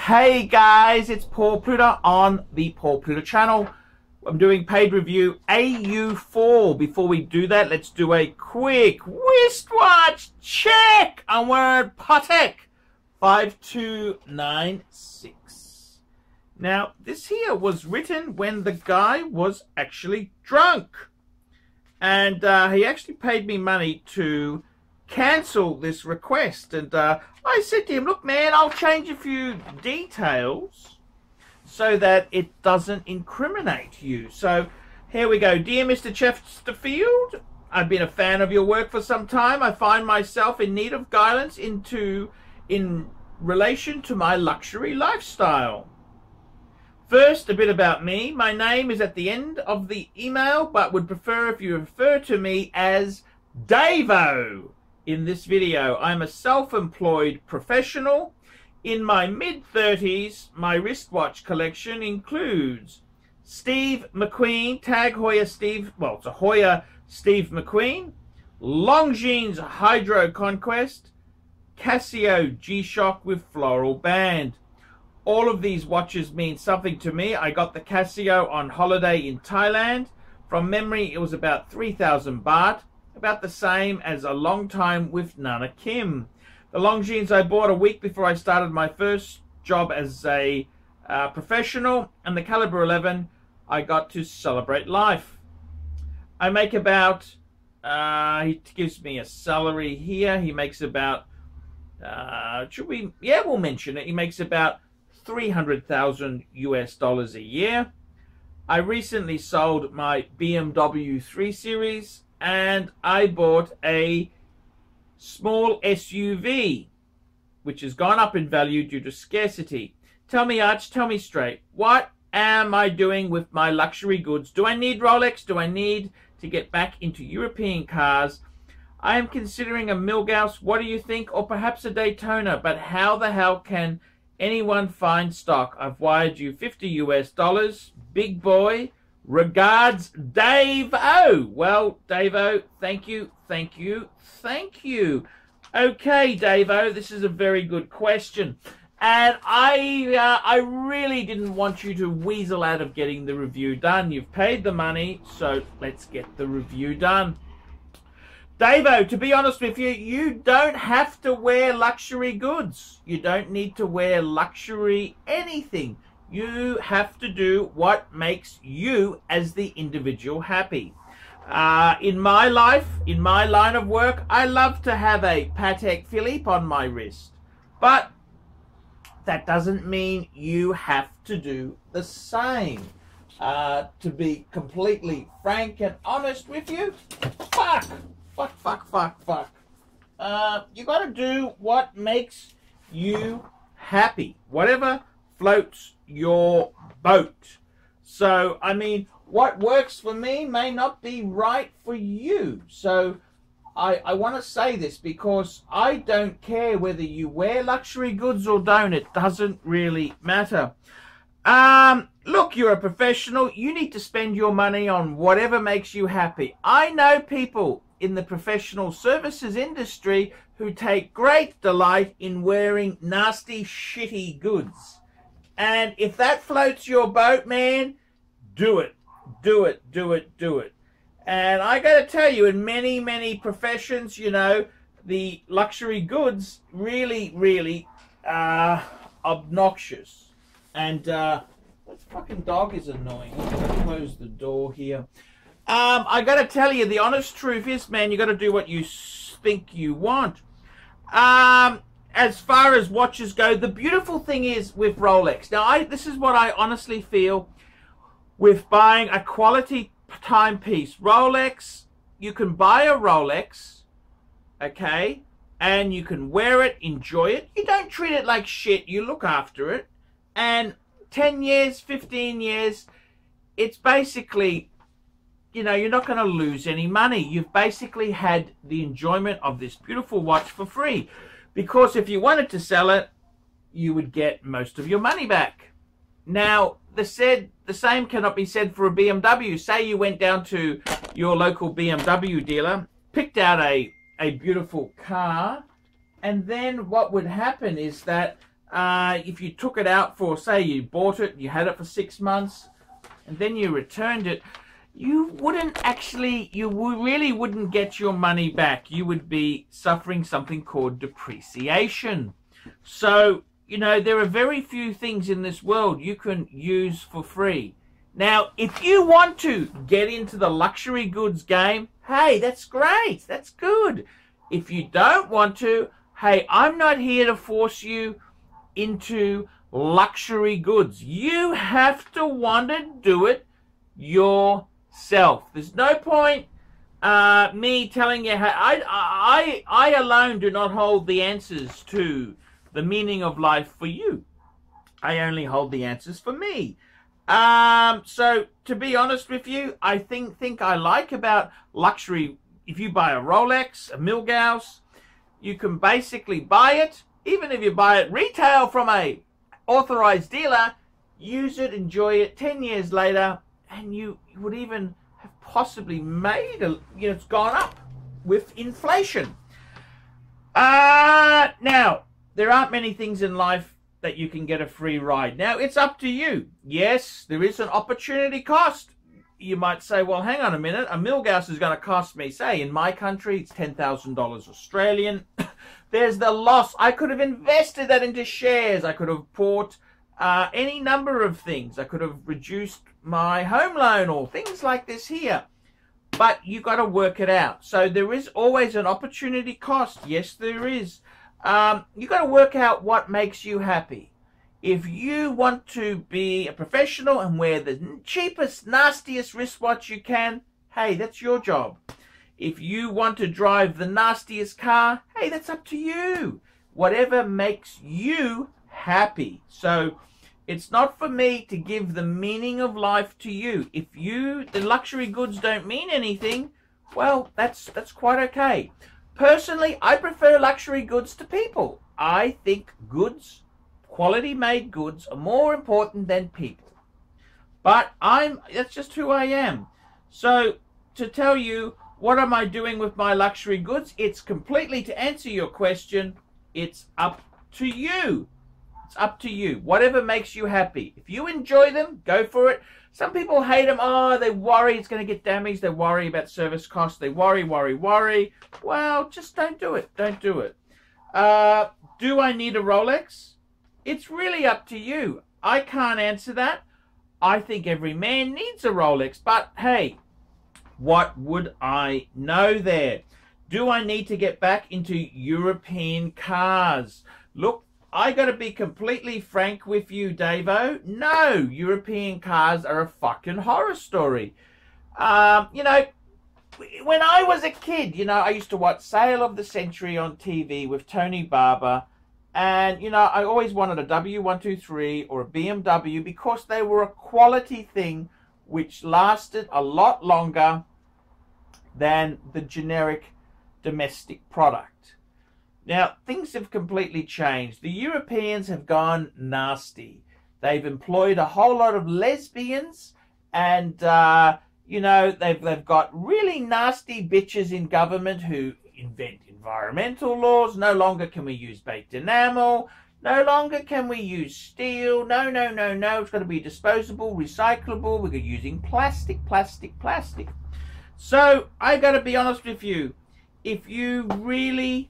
Hey guys, it's Paul Pluta on the Paul Pluta channel. I'm doing paid review AU4. Before we do that, let's do a quick wristwatch check on word Patek 5296. Now, this here was written when the guy was actually drunk. And he actually paid me money to cancel this request. And I said to him, look man, I'll change a few details so that it doesn't incriminate you. So here we go. Dear Mr. Chesterfield, I've been a fan of your work for some time. I find myself in need of guidance in relation to my luxury lifestyle. First, a bit about me. My name is at the end of the email, but would prefer if you refer to me as Davo. In this video, I'm a self-employed professional. In my mid-30s, my wristwatch collection includes Steve McQueen, Tag Heuer Steve, well, it's a Heuer Steve McQueen, Longines Hydro Conquest, Casio G-Shock with floral band. All of these watches mean something to me. I got the Casio on holiday in Thailand. From memory, it was about 3,000 baht. About the same as a long time with Nana Kim. The Longines I bought a week before I started my first job as a professional, and the Caliber 11 I got to celebrate life. I make about, he gives me a salary here, he makes about, we'll mention it, he makes about 300,000 US dollars a year. I recently sold my BMW 3 Series, and I bought a small SUV, which has gone up in value due to scarcity. Tell me, Arch, tell me straight, what am I doing with my luxury goods? Do I need Rolex? Do I need to get back into European cars? I am considering a Milgauss. What do you think? Or perhaps a Daytona. But how the hell can anyone find stock? I've wired you 50 US dollars. Big boy. Regards, Dave O. Well, Dave O, thank you. Okay, Dave O, this is a very good question. And I really didn't want you to weasel out of getting the review done. You've paid the money, so let's get the review done. Dave O, to be honest with you, you don't have to wear luxury goods. You don't need to wear luxury anything. You have to do what makes you as the individual happy. In my life, in my line of work, I love to have a Patek Philippe on my wrist. But that doesn't mean you have to do the same. To be completely frank and honest with you, fuck. You gotta do what makes you happy. Whatever floats your boat. So, I mean, what works for me may not be right for you. So, I want to say this because I don't care whether you wear luxury goods or don't. It doesn't really matter. Look, you're a professional. You need to spend your money on whatever makes you happy. I know people in the professional services industry who take great delight in wearing nasty, shitty goods. And if that floats your boat, man, do it. Do it. And I got to tell you, in many, many professions, you know, the luxury goods really are obnoxious. And that fucking dog is annoying. I'm going to close the door here. I got to tell you, the honest truth is, man, you got to do what you think you want. As far as watches go, the beautiful thing is with Rolex. Now, this is what I honestly feel with buying a quality timepiece. Rolex, you can buy a Rolex, okay, and you can wear it, enjoy it. You don't treat it like shit. You look after it. And 10 years, 15 years, it's basically, you know, you're not going to lose any money. You've basically had the enjoyment of this beautiful watch for free. Because if you wanted to sell it, you would get most of your money back. Now, the same cannot be said for a BMW. Say you went down to your local BMW dealer, picked out a beautiful car, and then what would happen is that if you took it out for, say, you bought it, you had it for 6 months, and then you returned it, you wouldn't actually, you really wouldn't get your money back. You would be suffering something called depreciation. So, you know, there are very few things in this world you can use for free. Now, if you want to get into the luxury goods game, hey, that's great. That's good. If you don't want to, hey, I'm not here to force you into luxury goods. You have to want to do it yourself. There's no point me telling you how. I alone do not hold the answers to the meaning of life for you. I only hold the answers for me. So to be honest with you, I think I like about luxury. If you buy a Rolex, a Milgauss, you can basically buy it, even if you buy it retail from a authorized dealer, use it, enjoy it 10 years later, and you would even have possibly made a, you know, it's gone up with inflation. Now, there aren't many things in life that you can get a free ride. Now, it's up to you. Yes, there is an opportunity cost. You might say, well, hang on a minute. A Milgauss is going to cost me, say, in my country, it's $10,000 Australian. There's the loss. I could have invested that into shares. I could have bought any number of things. I could have reduced my home loan or things like this here. But you got to work it out. So there is always an opportunity cost. Yes, there is. You got to work out what makes you happy. If you want to be a professional and wear the cheapest, nastiest wristwatch you can, hey, that's your job. If you want to drive the nastiest car, hey, that's up to you. Whatever makes you happy. So it's not for me to give the meaning of life to you. If the luxury goods don't mean anything, well, that's quite okay. Personally, I prefer luxury goods to people. I think goods, quality made goods, are more important than people. But that's just who I am. So to tell you, what am I doing with my luxury goods? It's completely, to answer your question, it's up to you. It's up to you. Whatever makes you happy. If you enjoy them, go for it. Some people hate them. Oh, they worry it's going to get damaged. They worry about service costs. They worry. Well, just don't do it. Don't do it. Do I need a Rolex? It's really up to you. I can't answer that. I think every man needs a Rolex. But hey, what would I know there? Do I need to get back into European cars? Look, I got to be completely frank with you, Davo. No, European cars are a fucking horror story. You know, when I was a kid, you know, I used to watch Sale of the Century on TV with Tony Barber. And, you know, I always wanted a W123 or a BMW because they were a quality thing which lasted a lot longer than the generic domestic product. Now, things have completely changed. The Europeans have gone nasty. They've employed a whole lot of lesbians and, you know, they've got really nasty bitches in government who invent environmental laws. No longer can we use baked enamel. No longer can we use steel. No. It's got to be disposable, recyclable. We're using plastic. So, I got to be honest with you. If you really,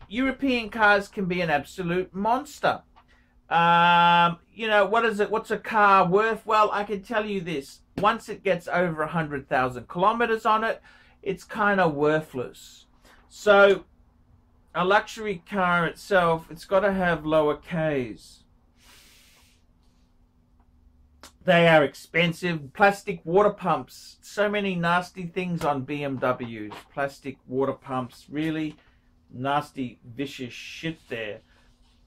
European cars can be an absolute monster. You know, what is it? What's a car worth? Well, I can tell you this. Once it gets over 100,000 kilometers on it, it's kind of worthless. So, a luxury car itself, it's got to have lower Ks. They are expensive. Plastic water pumps. So many nasty things on BMWs. Plastic water pumps. Really nasty, vicious shit there.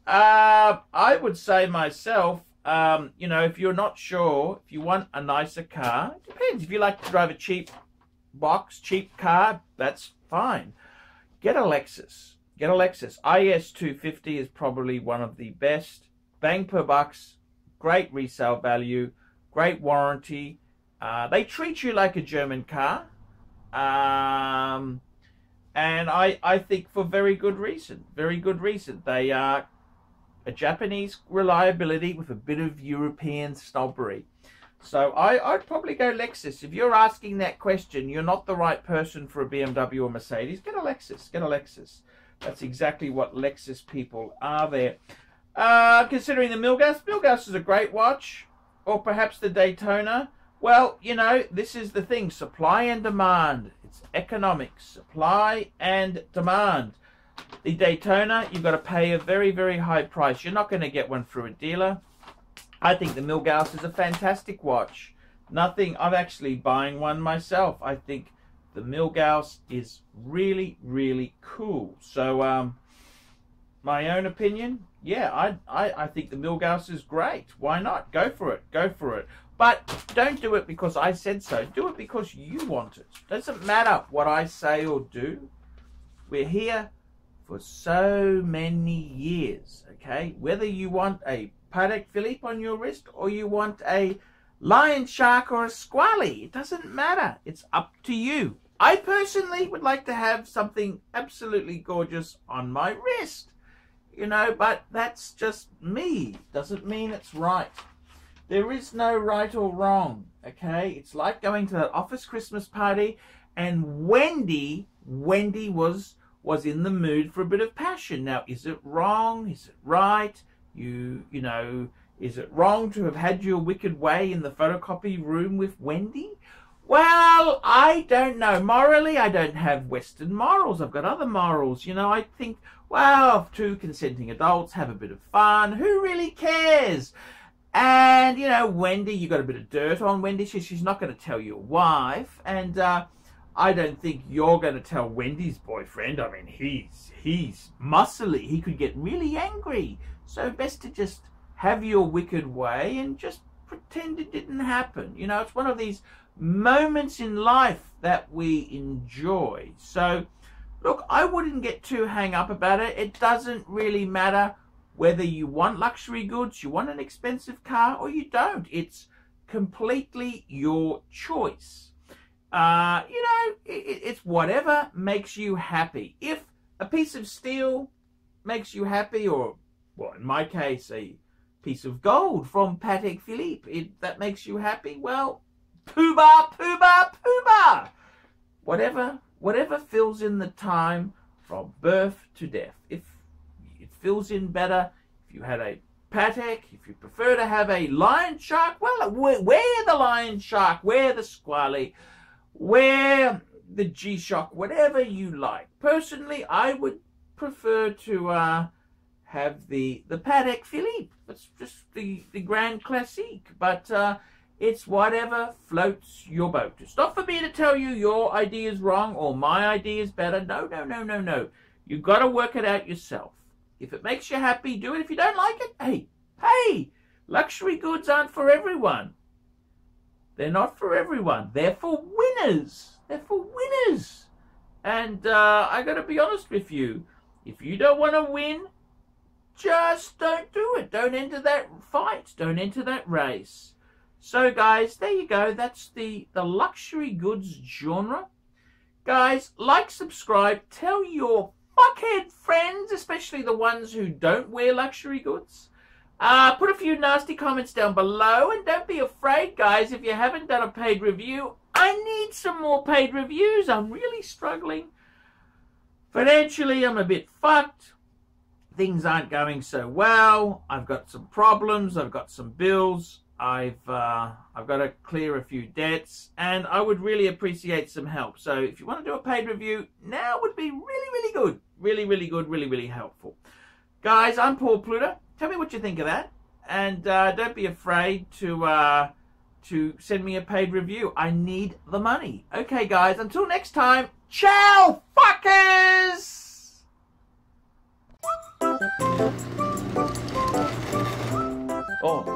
I would say myself, you know, if you're not sure, if you want a nicer car, it depends. If you like to drive a cheap car, that's fine. Get a Lexus. Get a Lexus. IS250 is probably one of the best. Bang per bucks. Great resale value. Great warranty. They treat you like a German car. And I think for very good reason. Very good reason. They are a Japanese reliability with a bit of European snobbery. So I'd probably go Lexus. If you're asking that question, you're not the right person for a BMW or Mercedes. Get a Lexus. Get a Lexus. That's exactly what Lexus people are there. Considering the Milgauss is a great watch. Or perhaps the Daytona. Well, you know, this is the thing. Supply and demand. It's economics. Supply and demand. The Daytona, you've got to pay a very, very high price. You're not going to get one through a dealer. I think the Milgauss is a fantastic watch. I'm actually buying one myself. I think the Milgauss is really, really cool. So, my own opinion, yeah, I think the Milgauss is great. Why not? Go for it. Go for it. But don't do it because I said so. Do it because you want it. Doesn't matter what I say or do. We're here for so many years, okay? Whether you want a Patek Philippe on your wrist or you want a lion shark or a squally, it doesn't matter. It's up to you. I personally would like to have something absolutely gorgeous on my wrist, you know, but that's just me. Doesn't mean it's right. There is no right or wrong, okay? It's like going to that office Christmas party and Wendy was in the mood for a bit of passion. Now, is it wrong? Is it right? You know, is it wrong to have had your wicked way in the photocopy room with Wendy? Well, I don't know. Morally, I don't have Western morals. I've got other morals. You know, I think, well, if two consenting adults have a bit of fun, who really cares? And, you know, Wendy, you got a bit of dirt on Wendy. She's not going to tell your wife. And I don't think you're going to tell Wendy's boyfriend. I mean, he's muscly. He could get really angry. So best to just have your wicked way and just pretend it didn't happen. You know, it's one of these moments in life that we enjoy. So, look, I wouldn't get too hung up about it. It doesn't really matter whether you want luxury goods, you want an expensive car, or you don't. It's completely your choice. You know, it's whatever makes you happy. If a piece of steel makes you happy, or, well, in my case, a piece of gold from Patek Philippe, that makes you happy, well, pooh-bah, pooh-bah, pooh-bah. Whatever fills in the time from birth to death. If it fills in better, if you had a Patek, if you prefer to have a lion shark, well, wear the lion shark, wear the squally, wear the G-Shock, whatever you like. Personally, I would prefer to have the Patek Philippe. It's just the Grand Classique. But it's whatever floats your boat. It's not for me to tell you your idea is wrong or my idea is better. No, no, no, no, no. You've got to work it out yourself. If it makes you happy, do it. If you don't like it, hey, luxury goods aren't for everyone. They're not for everyone. They're for winners. They're for winners. And I got to be honest with you. If you don't want to win, just don't do it. Don't enter that fight. Don't enter that race. So, guys, there you go. That's the luxury goods genre. Guys, like, subscribe. Tell your fuckhead friends, especially the ones who don't wear luxury goods. Put a few nasty comments down below. And don't be afraid, guys, if you haven't done a paid review. I need some more paid reviews. I'm really struggling. Financially, I'm a bit fucked. Things aren't going so well. I've got some problems. I've got some bills. I've got to clear a few debts, and I would really appreciate some help. So if you want to do a paid review, now would be really, really good. Really, really good, really, really helpful. Guys, I'm Paul Pluta. Tell me what you think of that. And don't be afraid to send me a paid review. I need the money. Okay, guys, until next time, ciao, fuckers! Oh.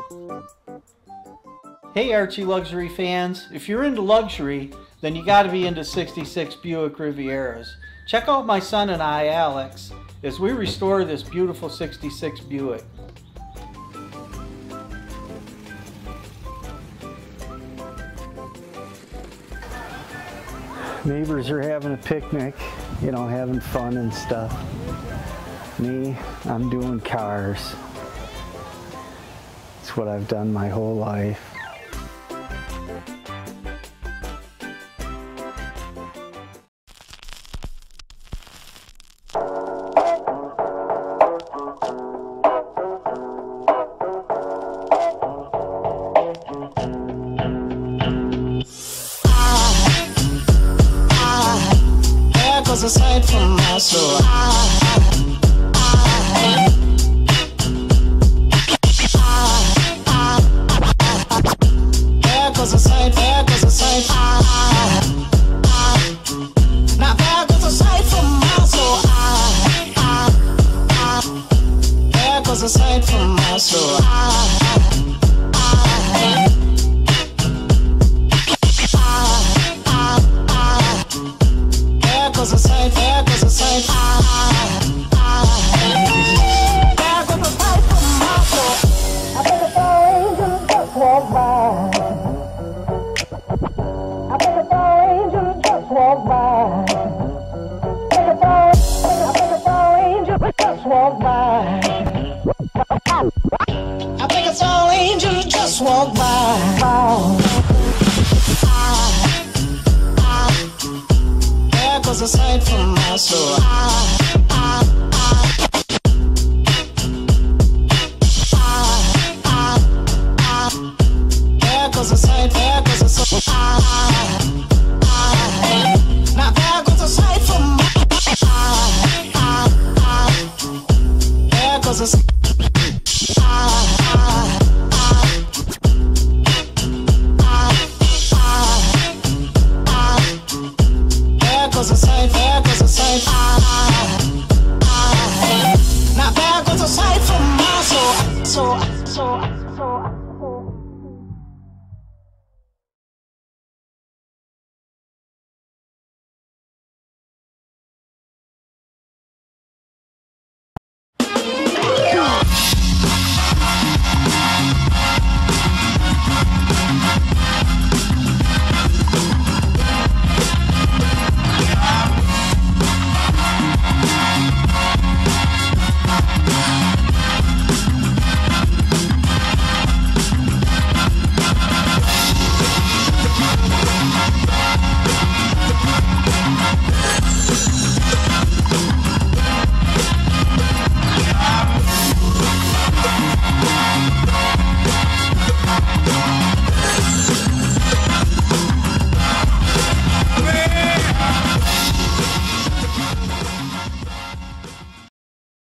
Hey Archie Luxury fans, if you're into luxury, then you gotta be into 66 Buick Rivieras. Check out my son and I, Alex, as we restore this beautiful 66 Buick. Neighbors are having a picnic, you know, having fun and stuff. Me, I'm doing cars. It's what I've done my whole life. Aside from my soul, there goes a sight, there goes a sight, now there goes a sight from my soul, there goes a sight from my soul, there goes a sight, there goes a sight, there goes a sight from my soul. I think it's all angels just walk by. I think it's all angels just walk by. I think it's all angels just walk by. I think it's all angels just walk by. There goes a sight from my soul. There goes a sight, there goes a sight. Now there goes a sight from my there goes a sight. There goes a sight, there goes a sight. Now there goes a sight from my soul.